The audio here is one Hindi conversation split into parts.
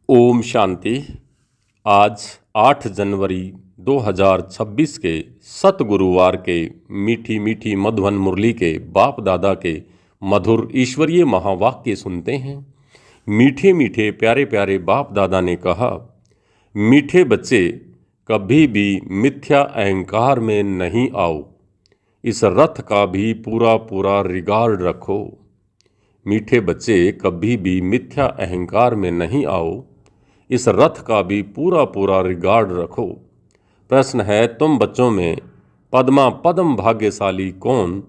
ओम शांति। आज 8 जनवरी 2026 के सतगुरुवार के मीठी मीठी मधुवन मुरली के बाप दादा के मधुर ईश्वरीय महावाक्य सुनते हैं। मीठे मीठे प्यारे प्यारे बाप दादा ने कहा, मीठे बच्चे कभी भी मिथ्या अहंकार में नहीं आओ, इस रथ का भी पूरा पूरा रिगार्ड रखो। मीठे बच्चे कभी भी मिथ्या अहंकार में नहीं आओ, इस रथ का भी पूरा पूरा रिगार्ड रखो। प्रश्न है, तुम बच्चों में पद्मा पद्म भाग्यशाली कौन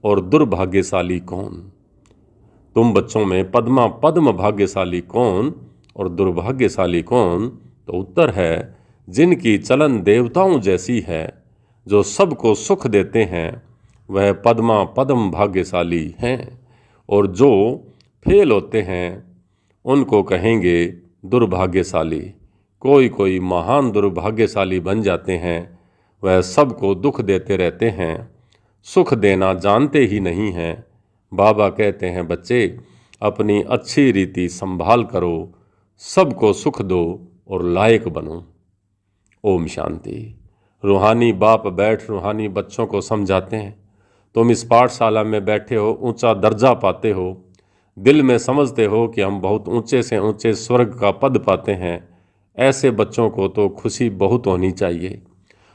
और दुर्भाग्यशाली कौन? तुम बच्चों में पद्मा पद्म भाग्यशाली कौन और दुर्भाग्यशाली कौन? तो उत्तर है, जिनकी चलन देवताओं जैसी है, जो सबको सुख देते हैं, वह पद्मा पद्म भाग्यशाली हैं। और जो फेल होते हैं उनको कहेंगे दुर्भाग्यशाली। कोई कोई महान दुर्भाग्यशाली बन जाते हैं, वह सबको दुख देते रहते हैं, सुख देना जानते ही नहीं हैं। बाबा कहते हैं, बच्चे अपनी अच्छी रीति संभाल करो, सबको सुख दो और लायक बनो। ओम शांति। रूहानी बाप बैठ रूहानी बच्चों को समझाते हैं, तुम इस पाठशाला में बैठे हो, ऊंचा दर्जा पाते हो, दिल में समझते हो कि हम बहुत ऊंचे से ऊंचे स्वर्ग का पद पाते हैं। ऐसे बच्चों को तो खुशी बहुत होनी चाहिए।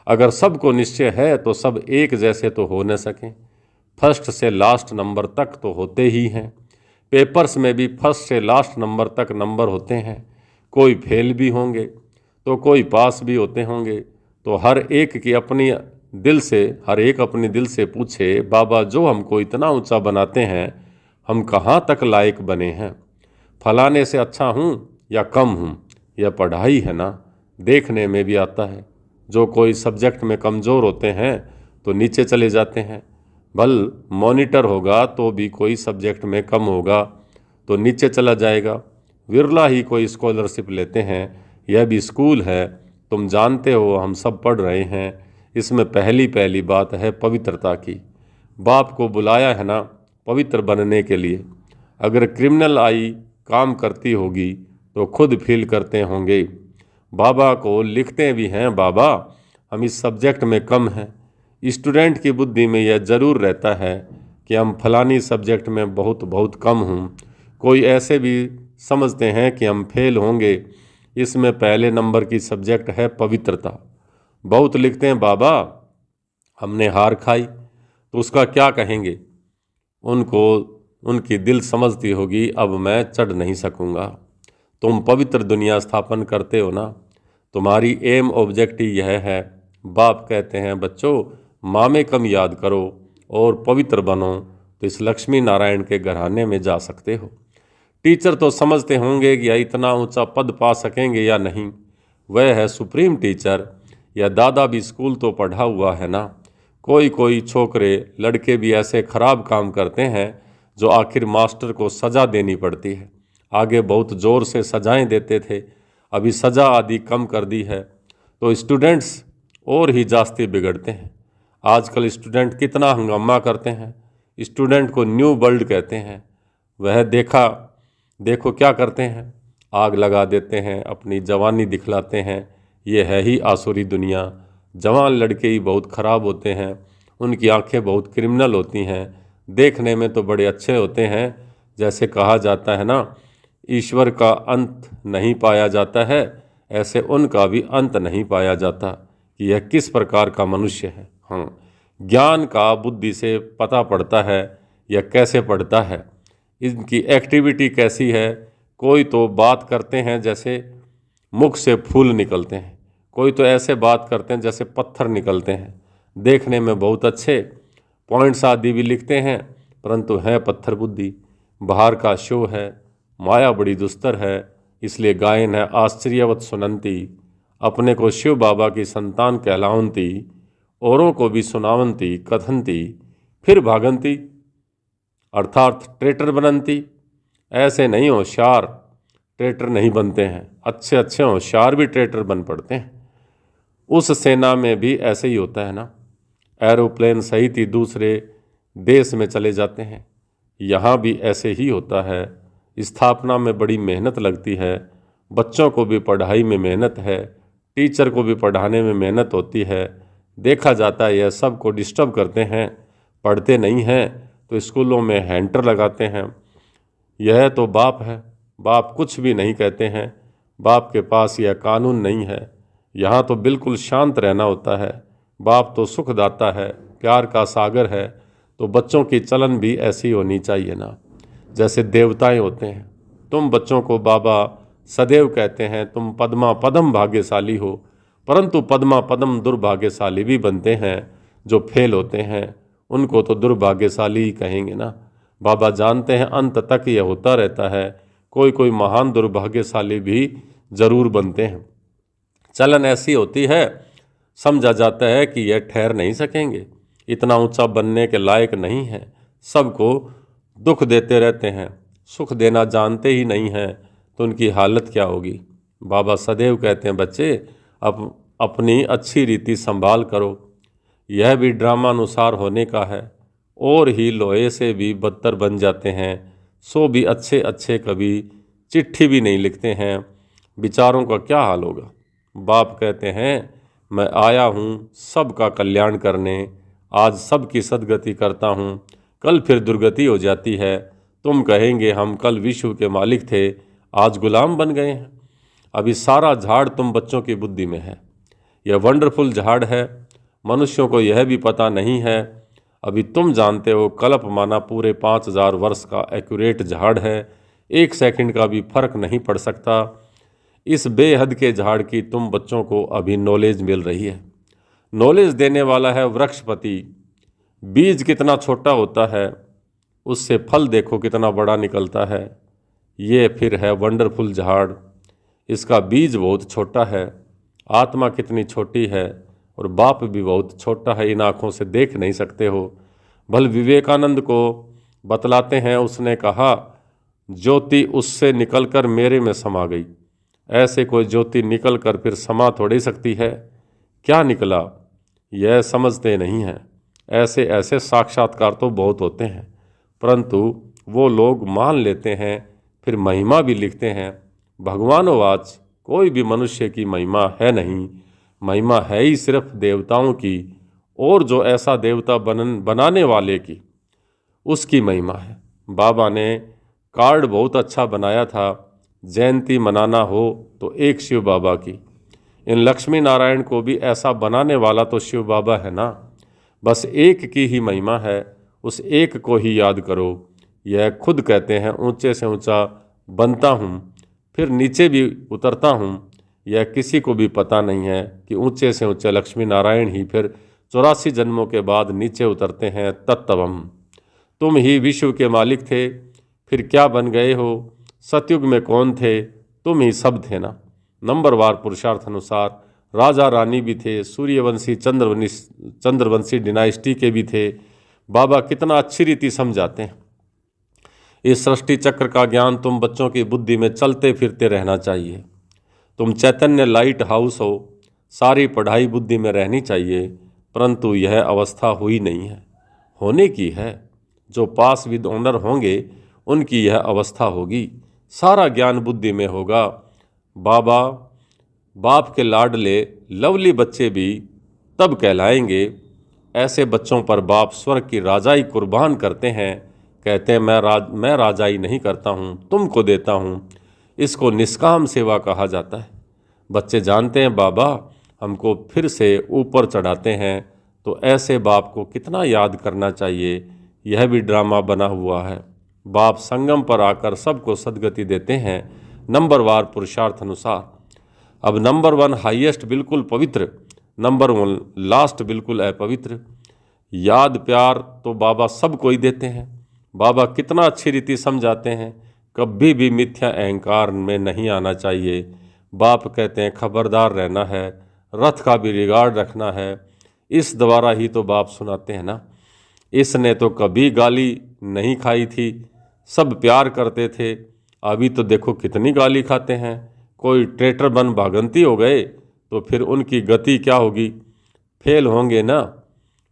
अगर सबको निश्चय है तो सब एक जैसे तो हो न सकें। फर्स्ट से लास्ट नंबर तक तो होते ही हैं। पेपर्स में भी फर्स्ट से लास्ट नंबर तक नंबर होते हैं। कोई फेल भी होंगे तो कोई पास भी होते होंगे। तो हर एक अपनी दिल से पूछे, बाबा जो हमको इतना ऊंचा बनाते हैं, हम कहाँ तक लायक बने हैं? फलाने से अच्छा हूँ या कम हूँ? यह पढ़ाई है ना, देखने में भी आता है। जो कोई सब्जेक्ट में कमज़ोर होते हैं तो नीचे चले जाते हैं। भल मॉनिटर होगा तो भी कोई सब्जेक्ट में कम होगा तो नीचे चला जाएगा। विरला ही कोई स्कॉलरशिप लेते हैं। यह भी स्कूल है, तुम जानते हो, हम सब पढ़ रहे हैं। इसमें पहली बात है पवित्रता की। बाप को बुलाया है ना पवित्र बनने के लिए। अगर क्रिमिनल आई काम करती होगी तो खुद फील करते होंगे। बाबा को लिखते भी हैं, बाबा हम इस सब्जेक्ट में कम हैं। स्टूडेंट की बुद्धि में यह ज़रूर रहता है कि हम फलानी सब्जेक्ट में बहुत कम हूँ। कोई ऐसे भी समझते हैं कि हम फेल होंगे। इसमें पहले नंबर की सब्जेक्ट है पवित्रता। बहुत लिखते हैं, बाबा हमने हार खाई, तो उसका क्या कहेंगे? उनको उनकी दिल समझती होगी, अब मैं चढ़ नहीं सकूंगा। तुम पवित्र दुनिया स्थापन करते हो ना, तुम्हारी एम ऑब्जेक्टिव यह है। बाप कहते हैं, बच्चों माँ कम याद करो और पवित्र बनो, तो इस लक्ष्मी नारायण के घराने में जा सकते हो। टीचर तो समझते होंगे कि इतना ऊंचा पद पा सकेंगे या नहीं, वह है सुप्रीम टीचर। या दादा भी स्कूल तो पढ़ा हुआ है ना। कोई छोकरे लड़के भी ऐसे खराब काम करते हैं जो आखिर मास्टर को सज़ा देनी पड़ती है। आगे बहुत ज़ोर से सज़ाएं देते थे, अभी सज़ा आदि कम कर दी है, तो स्टूडेंट्स और ही जास्ती बिगड़ते हैं। आजकल स्टूडेंट कितना हंगामा करते हैं। स्टूडेंट को न्यू वर्ल्ड कहते हैं। वह देखो क्या करते हैं, आग लगा देते हैं, अपनी जवानी दिखलाते हैं। ये है ही आसुरी दुनिया। जवान लड़के ही बहुत ख़राब होते हैं, उनकी आंखें बहुत क्रिमिनल होती हैं। देखने में तो बड़े अच्छे होते हैं। जैसे कहा जाता है ना, ईश्वर का अंत नहीं पाया जाता है, ऐसे उनका भी अंत नहीं पाया जाता कि यह किस प्रकार का मनुष्य है। हाँ, ज्ञान का बुद्धि से पता पड़ता है यह कैसे पढ़ता है, इनकी एक्टिविटी कैसी है। कोई तो बात करते हैं जैसे मुख से फूल निकलते हैं, कोई तो ऐसे बात करते हैं जैसे पत्थर निकलते हैं। देखने में बहुत अच्छे पॉइंट्स आदि भी लिखते हैं, परंतु है पत्थर बुद्धि। बाहर का शो है, माया बड़ी दुस्तर है। इसलिए गायन है, आश्चर्यवत सुनंती, अपने को शिव बाबा की संतान कहलावंती, औरों को भी सुनावंती कथनती, फिर भागंती, अर्थात ट्रेटर बनंती। ऐसे नहीं होशियार ट्रेटर नहीं बनते हैं, अच्छे होशियार भी ट्रेटर बन पड़ते हैं। उस सेना में भी ऐसे ही होता है ना, एरोप्लेन सहित ही दूसरे देश में चले जाते हैं। यहाँ भी ऐसे ही होता है। स्थापना में बड़ी मेहनत लगती है, बच्चों को भी पढ़ाई में मेहनत है, टीचर को भी पढ़ाने में मेहनत होती है। देखा जाता है यह सब को डिस्टर्ब करते हैं, पढ़ते नहीं हैं तो स्कूलों में हैंटर लगाते हैं। यह तो बाप है, बाप कुछ भी नहीं कहते हैं। बाप के पास यह कानून नहीं है। यहाँ तो बिल्कुल शांत रहना होता है। बाप तो सुखदाता है, प्यार का सागर है। तो बच्चों की चलन भी ऐसी होनी चाहिए ना, जैसे देवताएं होते हैं। तुम बच्चों को बाबा सदैव कहते हैं तुम पद्मा पदम भाग्यशाली हो, परंतु पद्मा पदम दुर्भाग्यशाली भी बनते हैं। जो फेल होते हैं उनको तो दुर्भाग्यशाली ही कहेंगे ना। बाबा जानते हैं अंत तक यह होता रहता है, कोई कोई महान दुर्भाग्यशाली भी जरूर बनते हैं। चलन ऐसी होती है, समझा जाता है कि यह ठहर नहीं सकेंगे, इतना ऊंचा बनने के लायक नहीं है, सबको दुख देते रहते हैं, सुख देना जानते ही नहीं हैं, तो उनकी हालत क्या होगी। बाबा सदैव कहते हैं बच्चे अपनी अच्छी रीति संभाल करो, यह भी ड्रामानुसार होने का है। और ही लोहे से भी बदतर बन जाते हैं, सो भी अच्छे अच्छे कभी चिट्ठी भी नहीं लिखते हैं, बेचारों का क्या हाल होगा। बाप कहते हैं मैं आया हूँ सबका कल्याण करने, आज सबकी सद्गति करता हूँ, कल फिर दुर्गति हो जाती है। तुम कहेंगे हम कल विश्व के मालिक थे, आज गुलाम बन गए हैं। अभी सारा झाड़ तुम बच्चों की बुद्धि में है। यह वंडरफुल झाड़ है, मनुष्यों को यह भी पता नहीं है। अभी तुम जानते हो कल्प माना पूरे 5000 वर्ष का एक्यूरेट झाड़ है, 1 सेकंड का भी फर्क नहीं पड़ सकता। इस बेहद के झाड़ की तुम बच्चों को अभी नॉलेज मिल रही है। नॉलेज देने वाला है वृक्षपति। बीज कितना छोटा होता है, उससे फल देखो कितना बड़ा निकलता है। ये फिर है वंडरफुल झाड़, इसका बीज बहुत छोटा है। आत्मा कितनी छोटी है और बाप भी बहुत छोटा है, इन आँखों से देख नहीं सकते हो। भल विवेकानंद को बतलाते हैं, उसने कहा ज्योति उससे निकलकर मेरे में समा गई। ऐसे कोई ज्योति निकलकर फिर समा थोड़ी सकती है। क्या निकला यह समझते नहीं हैं। ऐसे ऐसे साक्षात्कार तो बहुत होते हैं, परंतु वो लोग मान लेते हैं, फिर महिमा भी लिखते हैं। भगवानोवाच कोई भी मनुष्य की महिमा है नहीं, महिमा है ही सिर्फ देवताओं की, और जो ऐसा देवता बनाने वाले की, उसकी महिमा है। बाबा ने कार्ड बहुत अच्छा बनाया था, जयंती मनाना हो तो एक शिव बाबा की। इन लक्ष्मी नारायण को भी ऐसा बनाने वाला तो शिव बाबा है ना। बस एक की ही महिमा है, उस एक को ही याद करो। यह खुद कहते हैं ऊंचे से ऊंचा बनता हूँ फिर नीचे भी उतरता हूँ। यह किसी को भी पता नहीं है कि ऊंचे से ऊंचे लक्ष्मी नारायण ही फिर 84 जन्मों के बाद नीचे उतरते हैं। तत्तवम, तुम ही विश्व के मालिक थे, फिर क्या बन गए हो। सतयुग में कौन थे, तुम ही सब थे ना। नंबरवार पुरुषार्थ अनुसार राजा रानी भी थे, सूर्यवंशी चंद्रवंशी डिनाइस्टी के भी थे। बाबा कितना अच्छी रीति समझाते हैं। इस सृष्टि चक्र का ज्ञान तुम बच्चों की बुद्धि में चलते फिरते रहना चाहिए। तुम चैतन्य लाइट हाउस हो, सारी पढ़ाई बुद्धि में रहनी चाहिए, परंतु यह अवस्था हुई नहीं है, होने की है। जो पास विद ऑनर होंगे उनकी यह अवस्था होगी, सारा ज्ञान बुद्धि में होगा। बाप के लाडले लवली बच्चे भी तब कहलाएंगे। ऐसे बच्चों पर बाप स्वर्ग की राजाई कुर्बान करते हैं। कहते हैं मैं राजाई नहीं करता हूँ, तुमको देता हूँ। इसको निष्काम सेवा कहा जाता है। बच्चे जानते हैं बाबा हमको फिर से ऊपर चढ़ाते हैं, तो ऐसे बाप को कितना याद करना चाहिए। यह भी ड्रामा बना हुआ है। बाप संगम पर आकर सबको सद्गति देते हैं, नंबरवार पुरुषार्थ अनुसार। अब नंबर 1 हाईएस्ट बिल्कुल पवित्र, नंबर 1 लास्ट बिल्कुल अपवित्र। याद प्यार तो बाबा सबको ही देते हैं। बाबा कितना अच्छी रीति समझाते हैं, कभी भी मिथ्या अहंकार में नहीं आना चाहिए। बाप कहते हैं खबरदार रहना है, रथ का भी रिगार्ड रखना है। इस द्वारा ही तो बाप सुनाते हैं ना। इसने तो कभी गाली नहीं खाई थी, सब प्यार करते थे। अभी तो देखो कितनी गाली खाते हैं। कोई ट्रेटर बन भागंती हो गए तो फिर उनकी गति क्या होगी, फेल होंगे ना।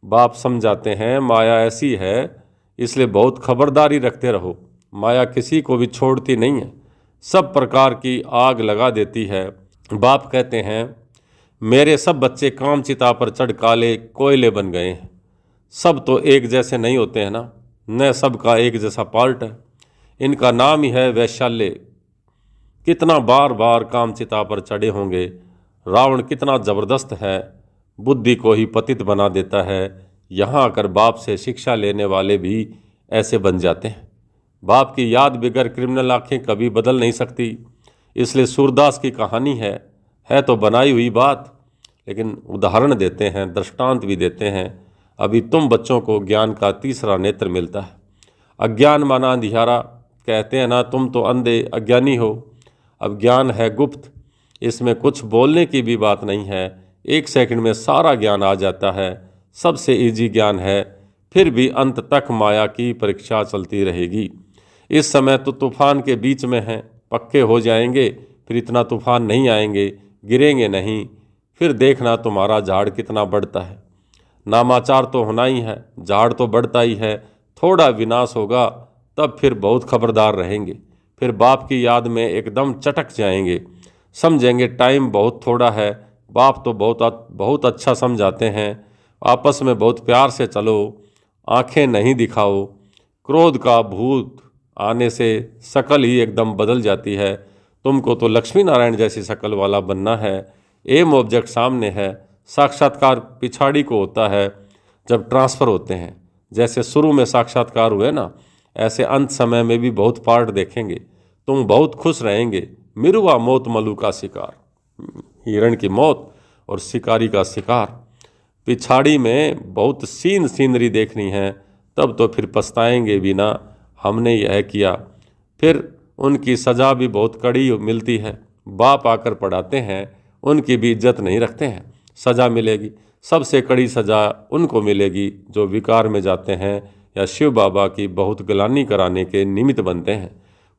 बाप समझाते हैं माया ऐसी है, इसलिए बहुत खबरदारी रखते रहो। माया किसी को भी छोड़ती नहीं है। सब प्रकार की आग लगा देती है। बाप कहते हैं, मेरे सब बच्चे काम चिता पर चढ़ काले कोयले बन गए हैं। सब तो एक जैसे नहीं होते हैं ना, न सबका एक जैसा पार्ट है। इनका नाम ही है वैशाल्य। कितना बार बार काम चिता पर चढ़े होंगे। रावण कितना ज़बरदस्त है, बुद्धि को ही पतित बना देता है। यहाँ आकर बाप से शिक्षा लेने वाले भी ऐसे बन जाते हैं। बाप की याद बगैर क्रिमिनल आंखें कभी बदल नहीं सकती। इसलिए सूरदास की कहानी है तो बनाई हुई बात, लेकिन उदाहरण देते हैं, दृष्टांत भी देते हैं। अभी तुम बच्चों को ज्ञान का तीसरा नेत्र मिलता है। अज्ञान माना अंधियारा, कहते हैं ना, तुम तो अंधे अज्ञानी हो। अब ज्ञान है गुप्त, इसमें कुछ बोलने की भी बात नहीं है। 1 सेकंड में सारा ज्ञान आ जाता है। सबसे इजी ज्ञान है। फिर भी अंत तक माया की परीक्षा चलती रहेगी। इस समय तो तूफान के बीच में हैं, पक्के हो जाएंगे, फिर इतना तूफान नहीं आएंगे, गिरेंगे नहीं। फिर देखना तुम्हारा झाड़ कितना बढ़ता है। नामाचार तो होना ही है, झाड़ तो बढ़ता ही है। थोड़ा विनाश होगा तब फिर बहुत खबरदार रहेंगे। फिर बाप की याद में एकदम चटक जाएंगे, समझेंगे टाइम बहुत थोड़ा है। बाप तो बहुत अच्छा समझाते हैं। आपस में बहुत प्यार से चलो, आंखें नहीं दिखाओ। क्रोध का भूत आने से शकल ही एकदम बदल जाती है। तुमको तो लक्ष्मी नारायण जैसी शकल वाला बनना है। एम ऑब्जेक्ट सामने है। साक्षात्कार पिछाड़ी को होता है जब ट्रांसफ़र होते हैं। जैसे शुरू में साक्षात्कार हुए ना, ऐसे अंत समय में भी बहुत पार्ट देखेंगे। तुम बहुत खुश रहेंगे। मिरुआ मौत मलू का शिकार, हिरण की मौत और शिकारी का शिकार। पिछाड़ी में बहुत सीनरी देखनी है, तब तो फिर पछताएंगे भी ना, हमने यह किया। फिर उनकी सज़ा भी बहुत कड़ी मिलती है। बाप आकर पढ़ाते हैं, उनकी भी इज्जत नहीं रखते हैं। सज़ा मिलेगी, सबसे कड़ी सज़ा उनको मिलेगी जो विकार में जाते हैं या शिव बाबा की बहुत गलानी कराने के निमित्त बनते हैं।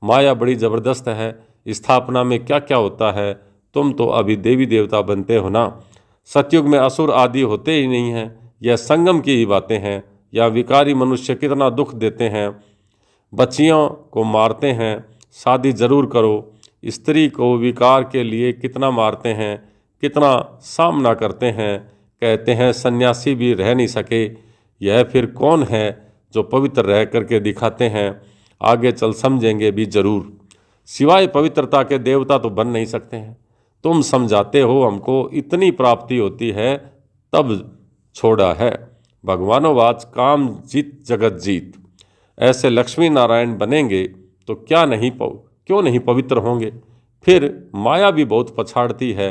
माया बड़ी ज़बरदस्त है। स्थापना में क्या क्या होता है। तुम तो अभी देवी देवता बनते हो ना। सतयुग में असुर आदि होते ही नहीं हैं। यह संगम की ही बातें हैं। या विकारी मनुष्य कितना दुख देते हैं, बच्चियों को मारते हैं। शादी जरूर करो। स्त्री को विकार के लिए कितना मारते हैं, कितना सामना करते हैं। कहते हैं सन्यासी भी रह नहीं सके। यह फिर कौन है जो पवित्र रह करके दिखाते हैं। आगे चल समझेंगे भी जरूर। सिवाय पवित्रता के देवता तो बन नहीं सकते हैं। तुम समझाते हो हमको इतनी प्राप्ति होती है, तब छोड़ा है। भगवानोवाच काम जीत जगत जीत। ऐसे लक्ष्मी नारायण बनेंगे तो क्यों नहीं पवित्र होंगे। फिर माया भी बहुत पछाड़ती है।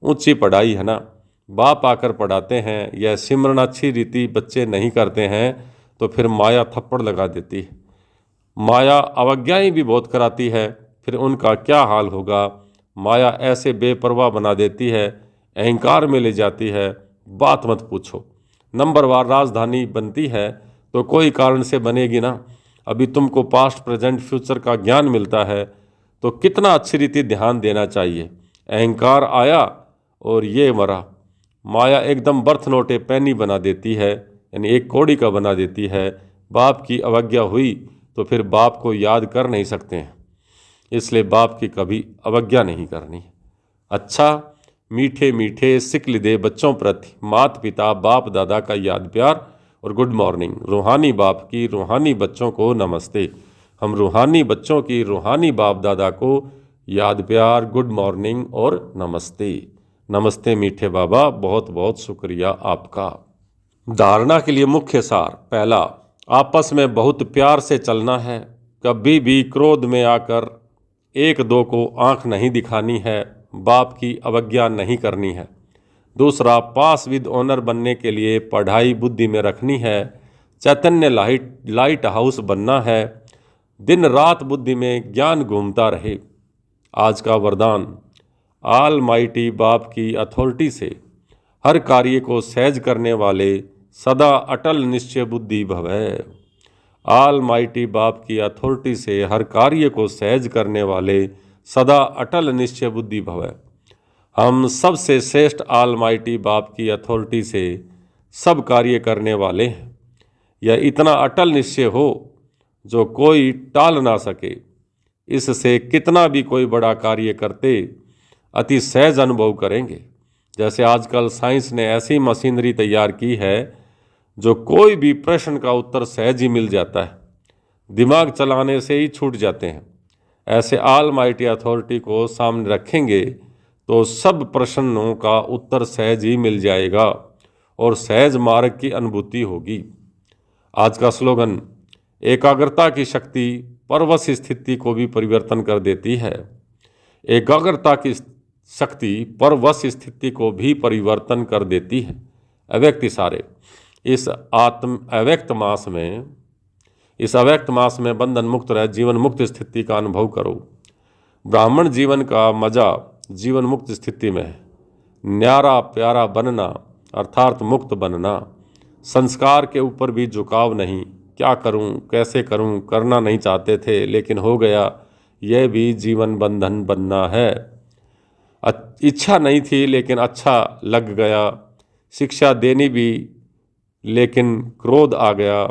ऊंची पढ़ाई है ना, बाप आकर पढ़ाते हैं। यह सिमरन अच्छी रीति बच्चे नहीं करते हैं तो फिर माया थप्पड़ लगा देती है। माया अवज्ञाएं भी बहुत कराती है, फिर उनका क्या हाल होगा। माया ऐसे बेपरवाह बना देती है, अहंकार में ले जाती है, बात मत पूछो। नंबरवार राजधानी बनती है तो कोई कारण से बनेगी ना। अभी तुमको पास्ट प्रेजेंट फ्यूचर का ज्ञान मिलता है तो कितना अच्छी रीति ध्यान देना चाहिए। अहंकार आया और ये मरा। माया एकदम बर्थ नोटे पैनी बना देती है, यानी एक कौड़ी का बना देती है। बाप की अवज्ञा हुई तो फिर बाप को याद कर नहीं सकते हैं। इसलिए बाप की कभी अवज्ञा नहीं करनी। अच्छा, मीठे मीठे सिक्ल दे बच्चों प्रति माता पिता बाप दादा का याद प्यार और गुड मॉर्निंग। रूहानी बाप की रूहानी बच्चों को नमस्ते। हम रूहानी बच्चों की रूहानी बाप दादा को याद प्यार, गुड मॉर्निंग और नमस्ते। नमस्ते मीठे बाबा, बहुत बहुत शुक्रिया आपका। धारणा के लिए मुख्य सार। पहला, आपस में बहुत प्यार से चलना है। कभी भी क्रोध में आकर एक दो को आंख नहीं दिखानी है। बाप की अवज्ञा नहीं करनी है। दूसरा, पास विद ऑनर बनने के लिए पढ़ाई बुद्धि में रखनी है। चैतन्य लाइट हाउस बनना है। दिन रात बुद्धि में ज्ञान घूमता रहे। आज का वरदान, ऑल माइटी बाप की अथॉरिटी से हर कार्य को सहज करने वाले सदा अटल निश्चय बुद्धि भवै। ऑल माइटी बाप की अथॉरिटी से हर कार्य को सहज करने वाले सदा अटल निश्चय बुद्धि भवै। हम सबसे श्रेष्ठ ऑल माइटी बाप की अथॉरिटी से सब कार्य करने वाले हैं। यह इतना अटल निश्चय हो जो कोई टाल ना सके। इससे कितना भी कोई बड़ा कार्य करते अति सहज अनुभव करेंगे। जैसे आजकल साइंस ने ऐसी मशीनरी तैयार की है जो कोई भी प्रश्न का उत्तर सहज ही मिल जाता है, दिमाग चलाने से ही छूट जाते हैं। ऐसे ऑलमाइटी अथॉरिटी को सामने रखेंगे तो सब प्रश्नों का उत्तर सहज ही मिल जाएगा और सहज मार्ग की अनुभूति होगी। आज का स्लोगन एकाग्रता की शक्ति परवश स्थिति को भी परिवर्तन कर देती है। एकाग्रता की शक्ति परवश स्थिति को भी परिवर्तन कर देती है। अव्यक्त इशारे। इस अव्यक्त मास में बंधन मुक्त रह जीवन मुक्त स्थिति का अनुभव करो। ब्राह्मण जीवन का मजा जीवन मुक्त स्थिति में है। न्यारा प्यारा बनना अर्थात मुक्त बनना। संस्कार के ऊपर भी झुकाव नहीं। क्या करूं, कैसे करूं, करना नहीं चाहते थे लेकिन हो गया, यह भी जीवन बंधन बनना है। इच्छा नहीं थी लेकिन अच्छा लग गया। शिक्षा देनी भी लेकिन क्रोध आ गया,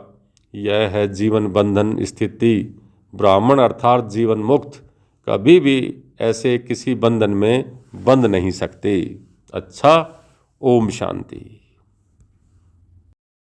यह है जीवन बंधन स्थिति। ब्राह्मण अर्थात जीवन मुक्त कभी भी ऐसे किसी बंधन में बंध नहीं सकते। अच्छा, ओम शांति।